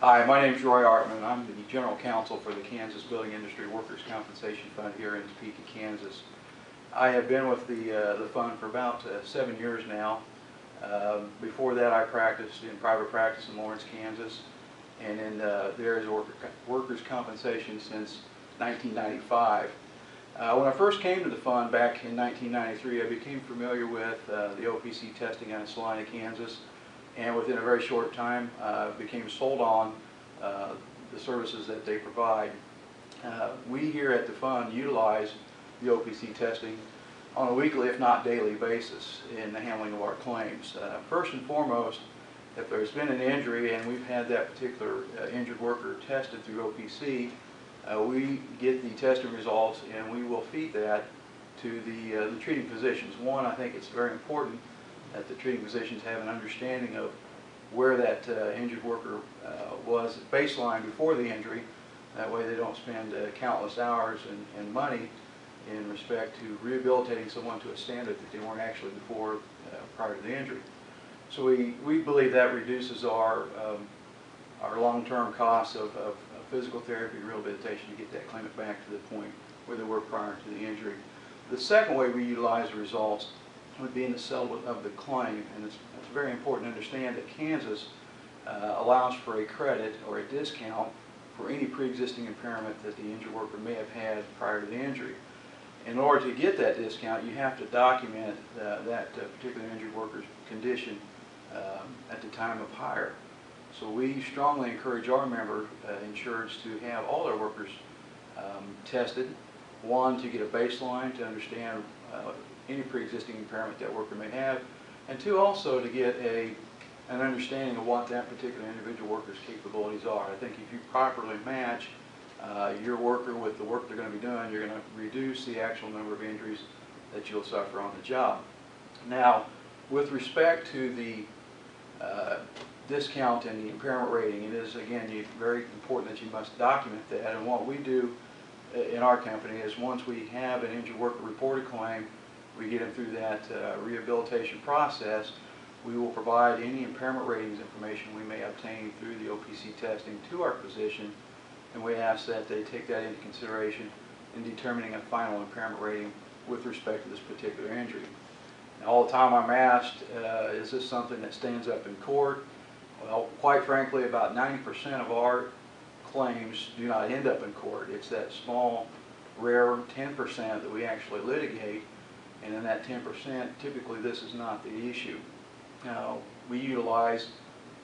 Hi, my name is Roy Artman. I'm the General Counsel for the Kansas Building Industry Workers' Compensation Fund here in Topeka, Kansas. I have been with the fund for about 7 years now. Before that, I practiced in private practice in Lawrence, Kansas, and in there is workers' compensation since 1995. When I first came to the fund back in 1993, I became familiar with the OPC testing out of Salina, Kansas, and within a very short time became sold on the services that they provide. We here at the fund utilize the OPC testing on a weekly, if not daily basis in the handling of our claims. First and foremost, if there's been an injury and we've had that particular injured worker tested through OPC, we get the testing results and we will feed that to the treating physicians. One, I think it's very important that the treating physicians have an understanding of where that injured worker was at baseline before the injury. That way they don't spend countless hours and money in respect to rehabilitating someone to a standard that they weren't actually before prior to the injury. So we believe that reduces our long-term costs of physical therapy, rehabilitation to get that claimant back to the point where they were prior to the injury. The second way we utilize the results would be in the settlement of the claim, and it's very important to understand that Kansas allows for a credit or a discount for any pre-existing impairment that the injured worker may have had prior to the injury. In order to get that discount, you have to document that particular injured worker's condition at the time of hire. So we strongly encourage our member insureds to have all their workers tested. One, to get a baseline to understand any pre-existing impairment that worker may have, and two, also to get an understanding of what that particular individual worker's capabilities are. I think if you properly match your worker with the work they're going to be doing, you're going to reduce the actual number of injuries that you'll suffer on the job. Now, with respect to the discount and the impairment rating, it is, again, very important that you must document that. And what we do in our company is once we have an injured worker report a claim, we get them through that rehabilitation process, we will provide any impairment ratings information we may obtain through the OPC testing to our physician, and we ask that they take that into consideration in determining a final impairment rating with respect to this particular injury. Now, all the time I'm asked, is this something that stands up in court? Well, quite frankly, about 90% of our claims do not end up in court. It's that small, rare 10% that we actually litigate, and in that 10%, typically this is not the issue. Now, we utilize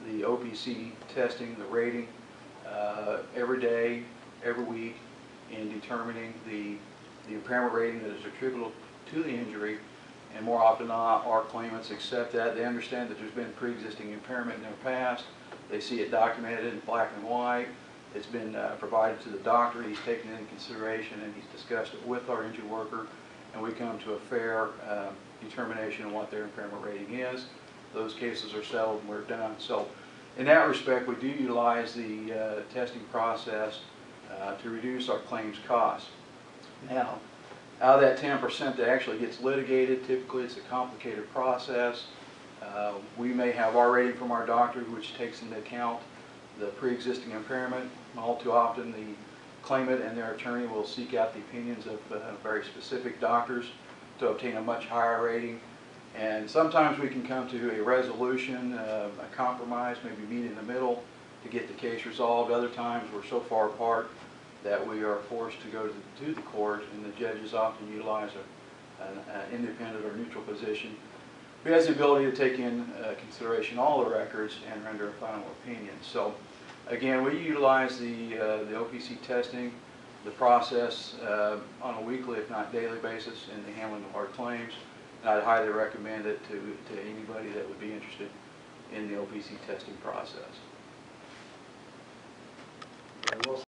the OPC testing, the rating, every day, every week in determining the impairment rating that is attributable to the injury, and more often than not, our claimants accept that. They understand that there's been pre-existing impairment in their past. They see it documented in black and white. It's been provided to the doctor. He's taken it into consideration and he's discussed it with our injured worker, and we come to a fair determination of what their impairment rating is. Those cases are settled and we're done. So in that respect, we do utilize the testing process to reduce our claims costs. Now, out of that 10% that actually gets litigated, typically it's a complicated process. We may have our rating from our doctor, which takes into account the pre-existing impairment. All too often, the claimant and their attorney will seek out the opinions of very specific doctors to obtain a much higher rating. And sometimes we can come to a resolution, a compromise, maybe meet in the middle to get the case resolved. Other times we're so far apart that we are forced to go to the court, and the judges often utilize an independent or neutral position who has the ability to take in consideration all the records and render a final opinion. So again, we utilize the OPC testing, the process on a weekly, if not daily basis in the handling of our claims. And I'd highly recommend it to anybody that would be interested in the OPC testing process.